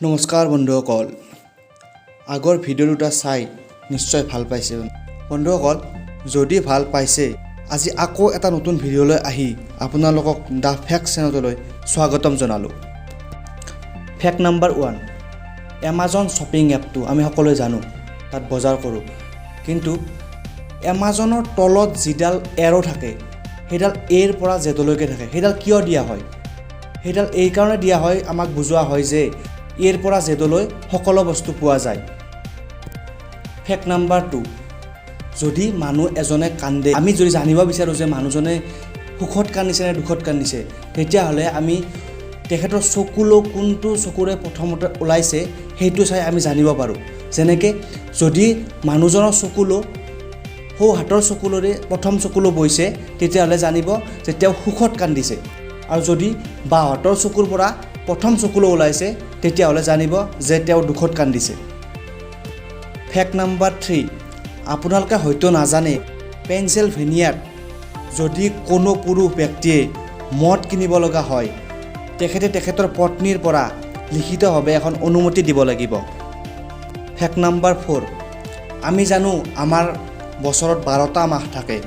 নমস্কাৰ বন্ধুসকল, আগৰ ভিডিঅ' দুটা চাই নিশ্চয় ভাল পাইছে। বন্ধুসকল, যদি ভাল পাইছে আজি আকৌ এটা নতুন ভিডিঅ'লৈ আহি আপোনালোকক দ্য ফেক্ট চেনেললৈ স্বাগতম জনালোঁ। ফেক্ট নাম্বাৰ 1, এমাজন শ্বপিং এপটো আমি সকলোৱে জানো, তাত বজাৰ কৰোঁ। কিন্তু এমাজনৰ তলত যিডাল এৰো থাকে সেইডাল এৰ পৰা জেডলৈকে থাকে, সেইডাল কিয় দিয়া হয়? সেইডাল এই কাৰণে দিয়া হয়, আমাক বুজোৱা হয় যে এৰ পৰা জেডলৈ সকলো বস্তু পোৱা যায়। ফেক্ট নাম্বাৰ 2, যদি মানুহ এজনে কান্দে, আমি যদি জানিব বিচাৰোঁ যে মানুহজনে সুখত কান্দিছে নে দুখত কান্দিছে, তেতিয়াহ'লে আমি তেখেতৰ চকুলো কোনটো চকুৰে প্ৰথমতে ওলাইছে সেইটো চাই আমি জানিব পাৰোঁ। যেনেকৈ যদি মানুহজনৰ চকুলো সৌ হাতৰ চকুলোৰে প্ৰথম চকুলো বৈছে, তেতিয়াহ'লে জানিব যে তেওঁ সুখত কান্দিছে। আৰু যদি বাওঁ হাতৰ চকুৰ পৰা প্ৰথম চকুলো ওলাইছে, তেতিয়াহ'লে জানিব যে তেওঁ দুখত কান্দিছে। ফেক্ট নাম্বাৰ 3, আপোনালোকে হয়তো নাজানে, পেনচিলভেনিয়াত যদি কোনো পুৰুষ ব্যক্তিয়ে মদ কিনিব লগা হয়, তেখেতে তেখেতৰ পত্নীৰ পৰা লিখিতভাৱে এখন অনুমতি দিব লাগিব। ফেক্ট নাম্বাৰ 4, আমি জানো আমাৰ বছৰত 12টা মাহ থাকে,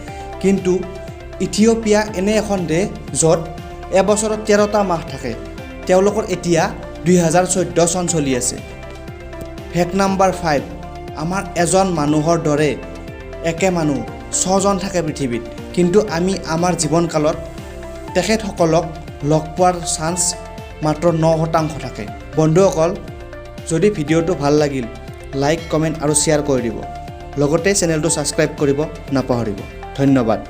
কিন্তু ইথিঅ'পিয়া এনে এখন দেশ য'ত এবছৰত 13টা মাহ থাকে। তেওঁলোকৰ এতিয়া 2014 চন চলি আছে। ফেক্ট নাম্বাৰ 5, আমাৰ এজন মানুহৰ দৰে একে মানুহ 6জন থাকে পৃথিৱীত, কিন্তু আমি আমাৰ জীৱনকালত তেখেতসকলক লগ পোৱাৰ চান্স মাত্ৰ 9% থাকে। বন্ধুসকল, যদি ভিডিঅ'টো ভাল লাগিল লাইক, কমেণ্ট আৰু শ্বেয়াৰ কৰি দিব। লগতে চেনেলটো ছাবস্ক্ৰাইব কৰিব নাপাহৰিব। ধন্যবাদ।